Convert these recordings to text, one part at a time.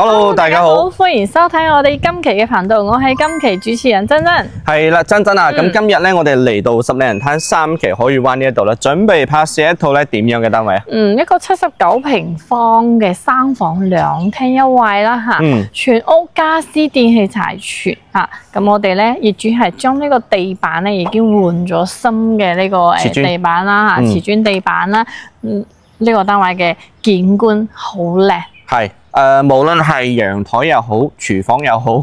Hello， 大家好，歡迎收睇我哋今期嘅頻道，我係今期主持人珍珍。係啦，珍珍啊，咁今日咧，我哋嚟到十里人灘3期海悅灣呢一度啦，準備拍攝一套咧點樣嘅單位啊？一個79平方嘅3房2廳1衛啦吓，全屋家私電器齊全吓。咁我哋咧業主係將呢個地板咧已經換咗新嘅呢個地板啦吓，瓷磚地板啦。呢個單位嘅景觀好靚。係。無論係陽台又好，廚房又好，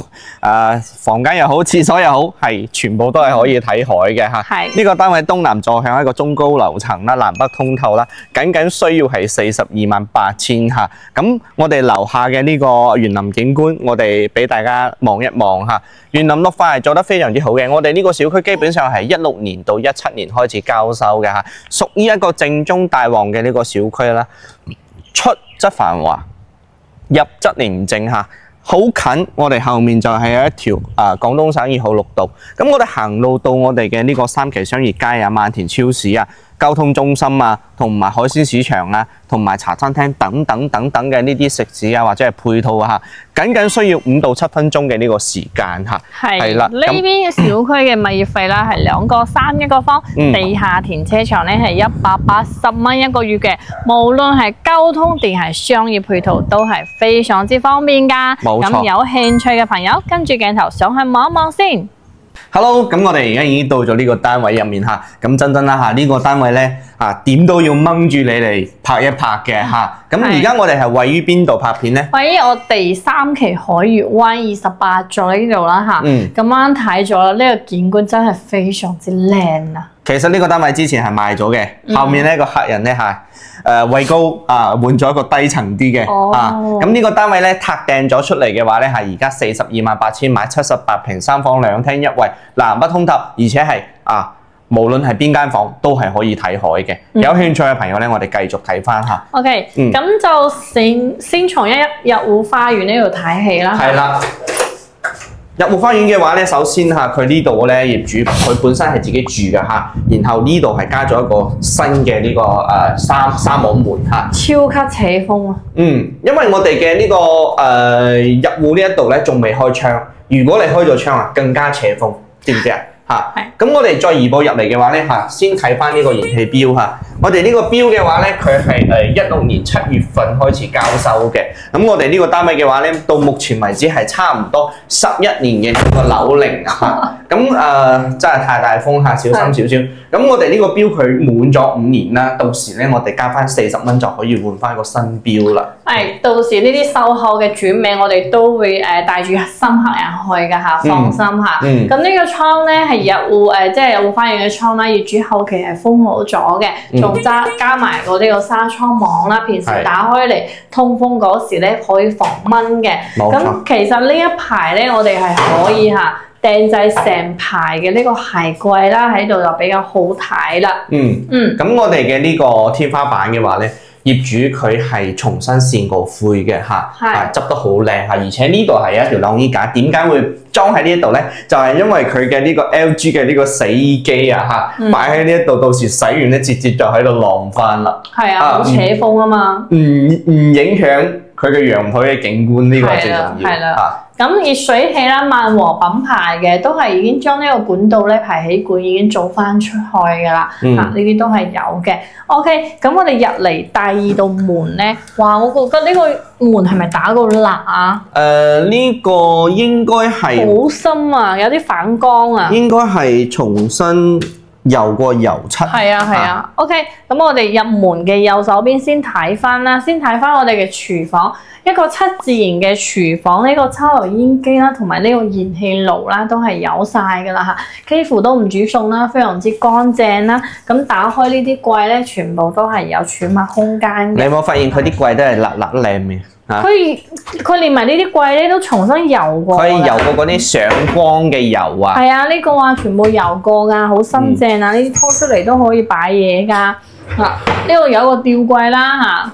房間又好，廁所又好，係全部都係可以睇海嘅嚇。係呢個單位東南坐向一個中高樓層啦，南北通透啦，僅需要係428000嚇。咁我哋樓下嘅呢個園林景觀，我哋俾大家望一望嚇。園林綠化係做得非常之好嘅。我哋呢個小區基本上係16年到17年開始交收嘅嚇，屬於一個正宗大旺嘅呢個小區啦。出則繁華，入則寧靜嚇，好近。我哋後面就係有一條廣東省2號綠道。咁我哋行路到我哋嘅呢個3期商業街啊、萬田超市啊、交通中心啊，同埋海鮮市場啊，同埋茶餐廳等等嘅呢啲食肆啊，或者係配套啊，僅需要5到7分鐘嘅呢個時間嚇。係啦，呢邊嘅小區嘅物業費啦係2個3一個方，地下停車場咧係180蚊一個月嘅，無論係交通定係商業配套都係非常之方便㗎。冇錯。咁有興趣嘅朋友跟住鏡頭上去望一望先。Hello， 咁我哋而家已經到咗呢個單位入面嚇，咁珍珍啦嚇，呢個單位咧點都要掹住你嚟拍一拍嘅嚇。咁而家我哋係位於邊度拍片咧？位於我哋3期海悅灣28座呢度啦嚇。咁啱睇咗啦，呢個景觀真係非常之靚啊！其實呢個單位之前係賣咗嘅，後面呢個客人咧位高換咗一個低層啲嘅咁呢個單位咧撻訂咗出嚟嘅話咧係而家428000買78平3房2廳1衛，南北通透，而且係無論係邊間房都係可以睇海嘅。有興趣嘅朋友咧，我哋繼續睇翻嚇。OK，咁就先從入戶花園呢度睇起啦。係啦。入戶花園嘅話咧，首先佢呢度咧業主佢本身係自己住嘅嚇，然後呢度係加咗一個新嘅呢個三網門嚇，超級扯風啊！因為我哋嘅呢個入戶呢一度咧仲未開窗，如果你開咗窗更加扯風，知唔知啊？咁我哋再移步入嚟嘅話咧先睇翻呢個燃氣表嚇。我哋呢個表嘅話咧，佢係16年7月份開始交收嘅。咁我哋呢個單位嘅話咧，到目前為止係差唔多11年嘅呢個樓齡嚇。咁真係太大風嚇，小心少少。咁我哋呢個表佢滿咗5年啦，到時咧我哋加翻40蚊就可以換翻個新表啦。係，到時呢啲售後嘅轉名我哋都會帶住新客人去㗎嚇，放心嚇。咁呢個窗咧係入戶即係入戶花園嘅窗啦，業主後期係封好咗嘅。仲加埋個呢個紗窗網啦，平時打開嚟通風嗰時咧可以防蚊嘅。咁其實呢一排咧，我哋係可以訂製成排嘅呢個鞋櫃啦，喺度就比較好睇啦。咁我哋嘅呢個天花板嘅話咧，業主佢係重新線過灰嘅執得好靚嚇，而且呢度係一條晾衣架，點解會裝喺呢一度咧？就係因為佢嘅呢個 LG 嘅呢個洗衣機擺喺呢一度，到時洗完咧直接就喺度晾翻啦。係好扯風啊嘛，唔影響佢嘅陽台嘅景觀，呢個係最重要。係啦。咁熱水器啦，萬和品牌嘅都係已經將呢個管道咧排氣管已經做翻出去㗎啦。呢啲都係有嘅。OK， 咁我哋入嚟第2道門咧，哇！我覺得呢個門係咪打過蠟啊？呢個應該係好深啊，有啲反光啊。應該係重新油過油漆。係啊。OK， 咁我哋入門嘅右手邊先睇翻啦，先睇翻我哋嘅廚房。一個7字形嘅廚房，呢個抽油煙機啦，同埋呢個燃氣爐啦，都係有晒㗎啦嚇，幾乎都唔煮餸啦，非常之乾淨啦。咁打開呢啲櫃咧，全部都係有儲物空間嘅。你有冇發現佢啲櫃都係辣辣靚嘅嚇？佢連埋呢啲櫃咧都重新油過。佢油過嗰啲上光嘅油啊。係啊，呢個全部油過㗎，好新淨啊！呢啲拖出嚟都可以擺嘢㗎。呢度有個吊櫃啦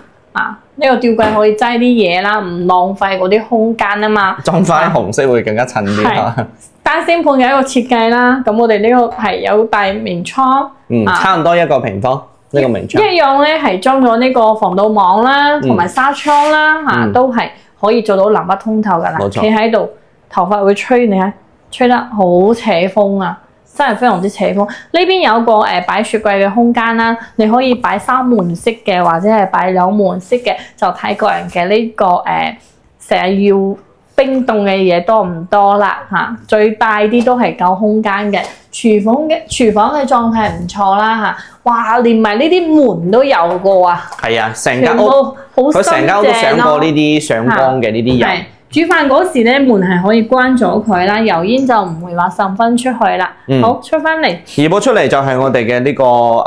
呢個吊櫃可以擠啲嘢啦，唔浪費嗰啲空間啊嘛。裝翻紅色會更加襯啲嚇。單星盤嘅一個設計啦，咁我哋呢個係有大明窗，差唔多1個平方呢個明窗。一樣咧係裝咗呢個防盜網啦，同埋紗窗啦都係可以做到南北通透㗎啦。企喺度，頭髮會吹你睇，吹得好扯風啊！真係非常之扯風。呢邊有個擺雪櫃嘅空間啦，你可以擺3門式嘅，或者係擺2門式嘅，就睇個人嘅呢個成日要冰凍嘅嘢多唔多啦嚇。最大啲都係夠空間嘅。廚房嘅狀態唔錯啦嚇。哇，連埋呢啲門都有過啊！係啊，成間屋佢成間屋都上過呢啲上光嘅呢啲油。煮飯嗰時咧，門係可以關咗佢啦，油煙就唔會話滲翻出去啦。好，出翻嚟。移步出嚟就係我哋嘅呢個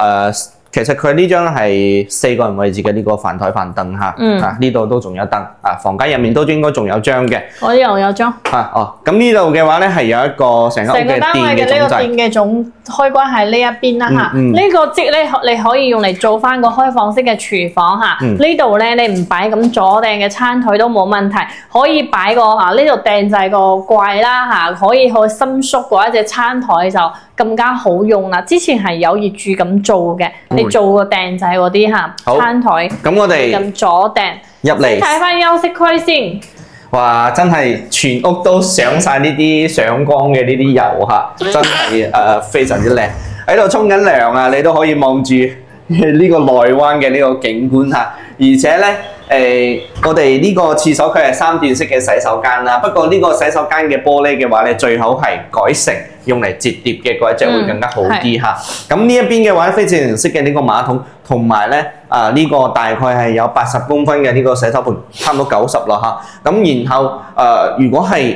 其實佢呢張係4個人位置嘅呢個飯台飯凳嚇，呢度都仲有燈，房間入面都應該仲有張嘅。我呢度有張。咁呢度嘅話咧係有一個成個屋嘅電嘅總掣。成個單位嘅呢個電嘅總開關喺呢一邊啦嚇。呢個即咧你可以用嚟做翻個開放式嘅廚房嚇。呢度咧你唔擺咁左掟嘅餐台都冇問題，可以擺個呢度掟就係個櫃啦嚇，可以好伸縮嘅一隻餐台就更加好用啦。之前係有業主咁做嘅。你做個訂仔嗰啲餐台，咁我哋咁左訂入嚟睇翻休息區先。哇！真係全屋都上晒呢啲上光嘅呢啲油嚇，真係非常之靚。喺度沖緊涼啊，你都可以望住呢個內灣嘅呢個景觀嚇。而且咧我哋呢個廁所佢係3段式嘅洗手間啦。不過呢個洗手間嘅玻璃嘅話咧，最好係改成用嚟摺疊嘅嗰一隻會更加好啲嚇。咁呢一邊嘅話，非正式嘅呢個馬桶，同埋咧呢個大概係有80公分嘅呢個洗手盆，差唔多90啦嚇。咁然後如果係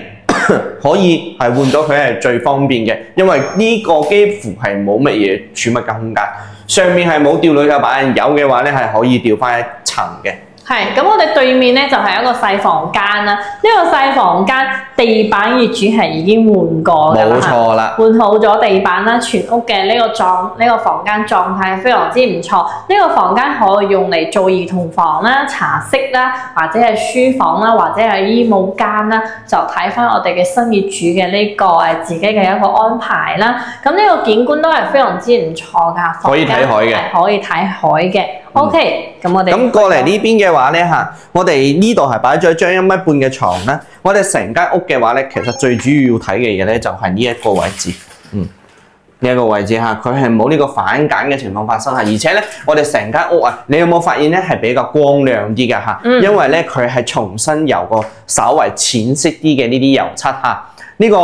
可以係換咗佢係最方便嘅，因為呢個幾乎係冇乜嘢儲物嘅空間，上面係冇吊女嘅板，有嘅話咧係可以吊翻一層嘅。係，咁我哋對面咧就係一個細房間啦。呢個細房間地板業主係已經換過㗎啦，冇錯啦，換好咗地板啦。全屋嘅呢個房間狀態非常之唔錯。呢個房間可以用嚟做兒童房啦、茶室啦，或者係書房啦，或者係衣帽間啦，就睇翻我哋嘅新業主嘅呢個自己嘅一個安排啦。咁呢個景觀都係非常之唔錯㗎，可以睇海嘅，可以睇海嘅。OK， 咁我哋咁過嚟呢邊嘅話咧嚇，我哋呢度係擺咗一張1米半嘅床啦。我哋成間屋嘅話咧，其實最主要睇嘅嘢咧就係呢一個位置，呢一個位置嚇，佢係冇呢個反揀嘅情況發生嚇。而且咧，我哋成間屋啊，你有冇發現咧係比較光亮啲嘅嚇？因為咧佢係重新油個稍為淺色啲嘅呢啲油漆嚇。呢個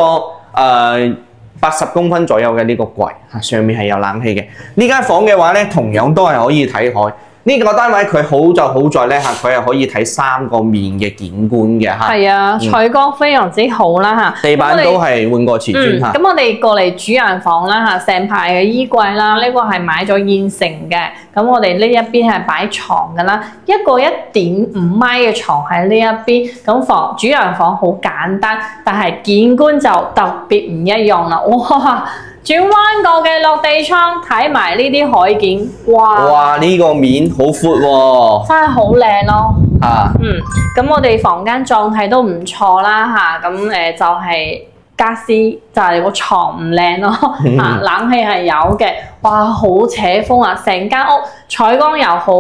80公分左右嘅呢個櫃，上面係有冷氣嘅。呢間房嘅話咧，同樣都係可以睇海。呢個單位佢好就好在咧嚇，佢係可以睇3個面嘅景觀嘅嚇。係啊，採光非常之好啦嚇。地板都係換過瓷磚嚇。咁我哋過嚟主人房啦嚇，成排嘅衣櫃啦，呢個係買咗現成嘅。咁我哋呢一邊係擺床㗎啦，一個1.5米嘅床喺呢一邊。咁主人房好簡單，但係景觀就特別唔一樣啦。哇！轉彎角嘅落地窗睇埋呢啲海景，哇！呢個面好闊喎，真係好靚咯。咁我哋房間狀態都唔錯啦嚇。咁就係家私就係個床唔靚咯。冷氣係有嘅，哇！好扯風啊！成間屋採光又好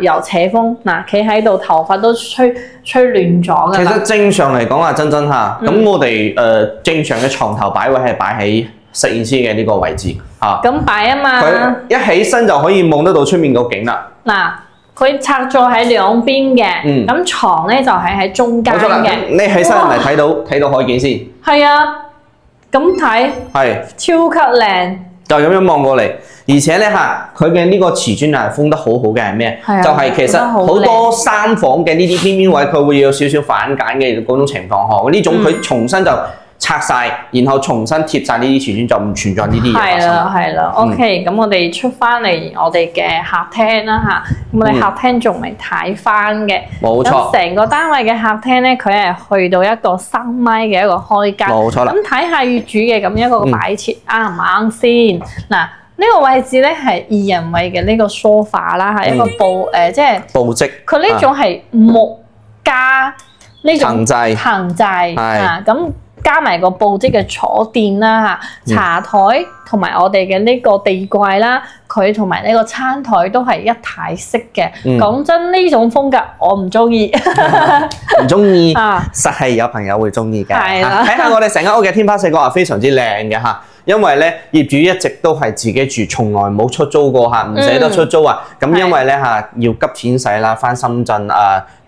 又扯風企喺度頭髮都吹亂咗㗎啦。其實正常嚟講啊，珍珍嚇，咁我哋正常嘅床頭擺位係擺喺攝影師嘅呢個位置嚇，咁擺啊嘛，佢一起身就可以望得到出面個景啦。佢拆咗喺兩邊嘅，咁床咧就係喺中間嘅。你起身係咪睇到海景先？係啊，咁睇係超級靚。就咁樣望過嚟，而且咧嚇，佢嘅呢個瓷磚係封得好好嘅係咩？就係其實好多3房嘅呢啲邊邊位，佢會有少少反揀嘅嗰種情況呵。呢種佢重新就拆晒，然後重新貼晒呢啲瓷磚，就唔存在呢啲嘢。係啦 OK，咁我哋出翻嚟我哋嘅客廳啦嚇，咁我哋客廳仲未睇翻嘅。冇錯。咁成個單位嘅客廳咧，佢係去到一個3米嘅一個開間。冇錯啦。咁睇下業主嘅咁一個擺設啱唔啱先？嗱，呢個位置咧係2人位嘅呢個 sofa 啦，係一個即係布織。佢呢種係木加呢種藤製咁。加埋個布織嘅坐墊啦嚇，茶台同埋我哋嘅呢個地櫃啦，佢同埋呢個餐台都係一體式嘅。講真，呢種風格我唔中意，唔中意，實係有朋友會中意嘅。係啦，睇下我哋成間屋嘅天花四角係非常之靚嘅嚇。因為咧業主一直都係自己住，從來冇出租過嚇，唔捨得出租啊。咁因為咧嚇要急錢使啦，翻深圳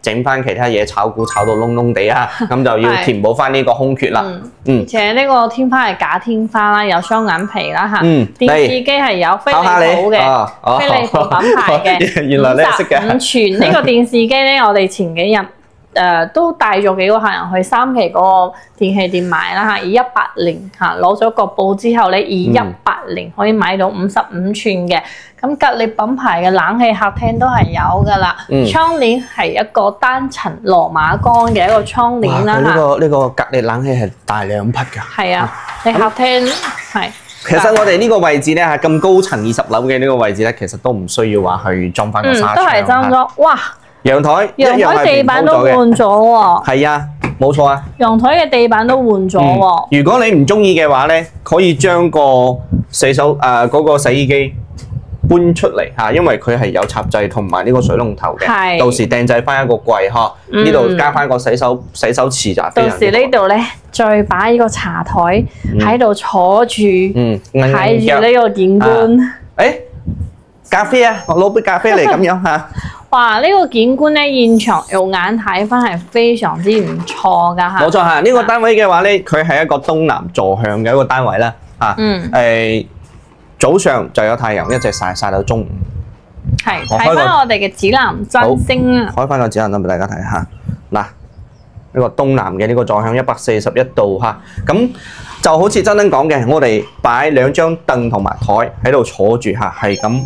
整翻其他嘢炒股炒到窿窿地啊，咁就要填補翻呢個空缺啦。而且呢個天花係假天花啦，有雙眼皮啦嚇。電視機係有飛利浦嘅，飛利浦品牌嘅，原來你識嘅。55吋呢個電視機咧，我哋前幾日都帶咗幾個客人去三期嗰個電器店買啦嚇，以180嚇攞咗個布之後咧，以180可以買到55吋嘅。咁格力品牌嘅冷氣客廳都係有噶啦，窗簾係一個單層羅馬鋼嘅一個窗簾啦嚇。呢個格力冷氣係大2匹㗎。係啊，你客廳係。其實我哋呢個位置咧係咁高層20樓嘅呢個位置咧，其實都唔需要話去裝翻個紗窗。都係裝咗，哇！陽台地板都換咗喎。係啊，冇錯啊。陽台嘅地板都換咗喎。如果你唔中意嘅話咧，可以將個嗰個洗衣機搬出嚟嚇，因為佢係有插掣同埋呢個水龍頭嘅。到時訂製翻一個櫃呵，呢度加翻個洗手池就非常之好。到時呢度咧，再擺呢個茶台喺度坐住，睇住呢個景觀。咖啡啊，我攞杯咖啡嚟咁樣嚇。哇！呢個景觀咧，現場肉眼睇翻係非常之唔錯㗎嚇。冇錯嚇，呢個單位嘅話咧，佢係一個東南坐向嘅一個單位啦嚇。早上就有太陽一直曬到中午。係睇翻我哋嘅指南針星啊！開翻個指南針俾大家睇下。嗱，呢個東南嘅呢個坐向141度嚇，咁就好似珍珍講嘅，我哋擺2張凳同埋台喺度坐住嚇，係咁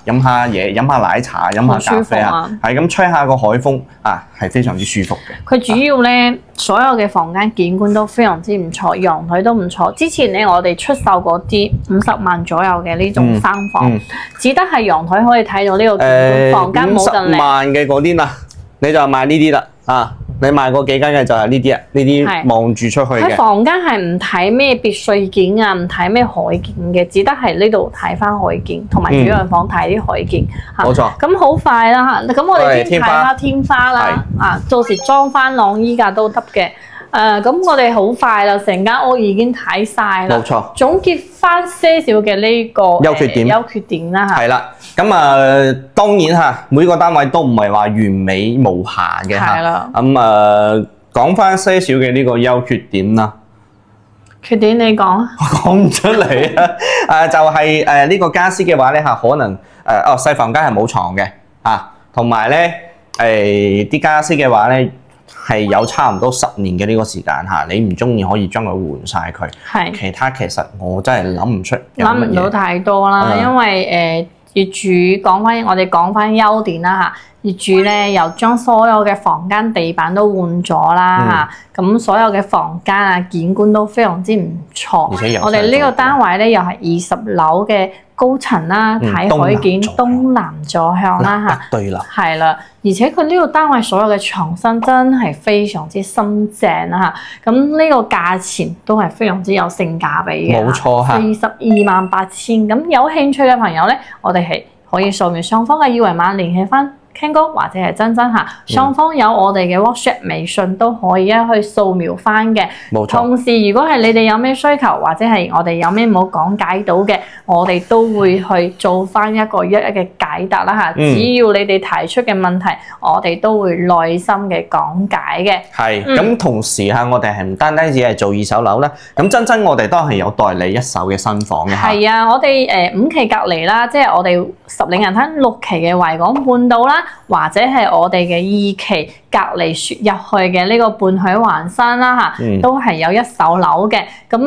飲下嘢，飲下奶茶，飲下咖啡啊，係咁吹下個海風啊，係非常之舒服嘅。佢主要咧，所有嘅房間景觀都非常之唔錯，陽台都唔錯。之前咧，我哋出售嗰啲50萬左右嘅呢種三房，只得係陽台可以睇到呢個景觀，房間冇咁靚。50萬嘅嗰啲啦，你就賣呢啲啦啊！你賣過幾間嘅就係呢啲啊，呢啲望住出去嘅。喺房間係唔睇咩別墅景啊，唔睇咩海景嘅，只得係呢度睇翻海景，同埋主人房睇啲海景。冇錯。咁好快啦嚇，咁我哋先睇下天花啦，到時裝翻晾衣架都得嘅。咁我哋好快啦，成間屋已經睇晒啦。冇錯。總結翻些少嘅呢個優缺點啦嚇。係啦，咁當然嚇，每個單位都唔係話完美無瑕嘅嚇。係啦。咁講翻些少嘅呢個優缺點啦。缺點你講啊。我講唔出嚟啊！就係呢個傢俬嘅話咧嚇，可能細房間係冇床嘅嚇，同埋咧啲傢俬嘅話咧。係有差唔多10年嘅呢個時間嚇，你唔中意可以將佢換晒佢。係，其他其實我真係諗唔出。諗唔到太多啦，因為業主我哋講翻優點啦嚇。業主咧又將所有嘅房間地板都換咗啦嚇，咁所有嘅房間啊景觀都非常之唔錯。我哋呢個單位咧又係20樓嘅高層啦，睇海景，東南坐向啦嚇。對啦，係啦，而且佢呢個單位所有嘅牆身真係非常之新淨啦嚇，咁呢個價錢都係非常之有性價比嘅。冇錯嚇，428000。咁有興趣嘅朋友咧，我哋係可以掃描上方嘅二維碼聯繫翻Ken 哥或者係珍珍嚇，雙方有我哋嘅 WhatsApp 微信都可以去掃描翻嘅。冇錯。同時，如果係你哋有咩需求或者係我哋有咩冇講解到嘅，我哋都會去做翻一個一嘅解答啦嚇。只要你哋提出嘅問題，我哋都會耐心嘅講解嘅。係。咁同時嚇，我哋係唔單單只係做2手樓啦，咁珍珍我哋都係有代理1手嘅新房嘅嚇。係啊，我哋5期隔離啦，即係我哋十里銀灘6期嘅維港半島啦。或者係我哋嘅2期隔離説入去嘅呢個半海環山啦嚇，都係有1手樓嘅。咁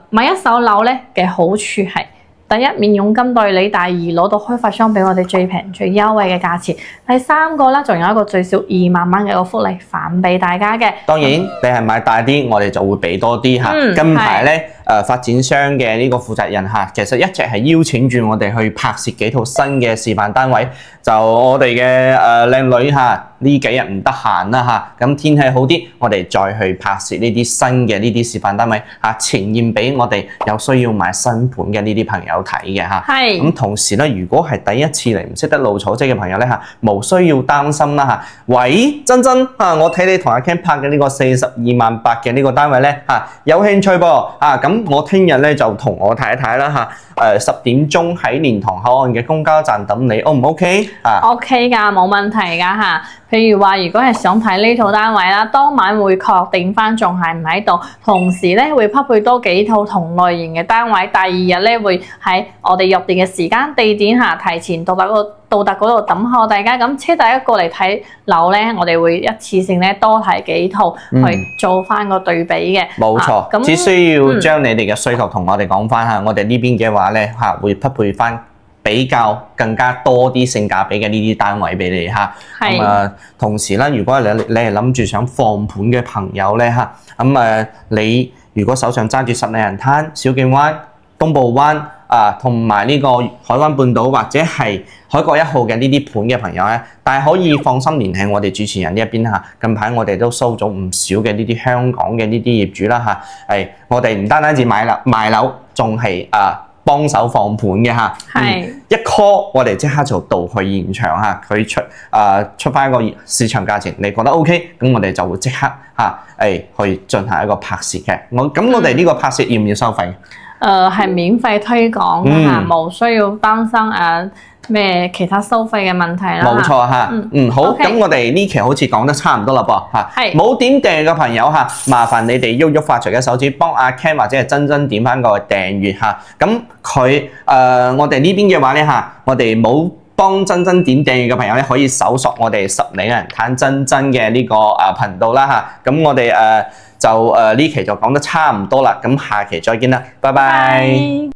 買1手樓咧嘅好處係，第一免佣金代理，第二攞到開發商俾我哋最平最優惠嘅價錢。第三個啦，仲有一個最少2萬蚊嘅一個福利返俾大家嘅。當然，你係買大啲，我哋就會俾多啲嚇。近排咧發展商嘅呢個負責人嚇，其實一直係邀請住我哋去拍攝幾套新嘅示範單位。就我哋嘅靚女嚇，呢幾日唔得閒啦嚇，咁天氣好啲，我哋再去拍攝呢啲新嘅呢啲示範單位嚇，呈現俾我哋有需要買新盤嘅呢啲朋友睇嘅嚇。係。咁同時咧，如果係第一次嚟唔識得露草劑嘅朋友咧嚇，無需要擔心啦嚇。喂，珍珍啊，我睇你同阿 Ken 拍嘅呢個428000嘅呢個單位咧嚇，有興趣噃啊！咁我聽日咧就同我太太啦嚇，10點鐘喺蓮塘口岸嘅公交站等你，O 唔 OK？ OK 㗎，冇問題㗎嚇。譬如話，如果係想睇呢套單位啦，當晚會確定翻仲係唔喺度，同時咧會匹配多幾套同類型嘅單位。第二日咧會喺我哋入定嘅時間地點下提前到達嗰度等候大家。咁車大家過嚟睇樓咧，我哋會一次性咧多睇幾套去做翻個對比嘅。冇錯，只需要將你哋嘅需求同我哋講翻嚇，我哋呢邊嘅話咧嚇會匹配翻比較更加多啲性價比嘅呢啲單位俾你嚇。咁同時啦，如果你係諗住想放盤嘅朋友咧嚇，咁你如果手上揸住十里人灘、小徑灣、東部灣同埋呢個海灣半島或者係海角1號嘅呢啲盤嘅朋友咧，但係可以放心聯繫我哋主持人呢一邊嚇。近排我哋都收咗唔少嘅呢啲香港嘅呢啲業主啦嚇，係我哋唔單止賣樓，仲係幫手放盤嘅嚇，一 call 我哋即刻就到去現場嚇，佢出翻一個市場價錢，你覺得 OK， 咁我哋就會即刻去進行一個拍攝嘅。我哋呢個拍攝要唔要收費？係免費推廣嘅嚇，冇需要擔心咩其他收費嘅問題啦。冇錯嚇，好，咁我哋呢期好似講得差唔多啦噃嚇，冇點訂閱嘅朋友嚇，麻煩你哋喐發財嘅手指幫阿 Ken 或者係珍珍點翻個訂閱嚇，咁佢我哋呢邊嘅話咧嚇，我哋冇幫珍珍點訂閱嘅朋友咧，可以搜索我哋十里人灘珍珍嘅呢個頻道啦嚇，咁我哋就呢期就講得差唔多啦，咁下期再見啦，拜拜。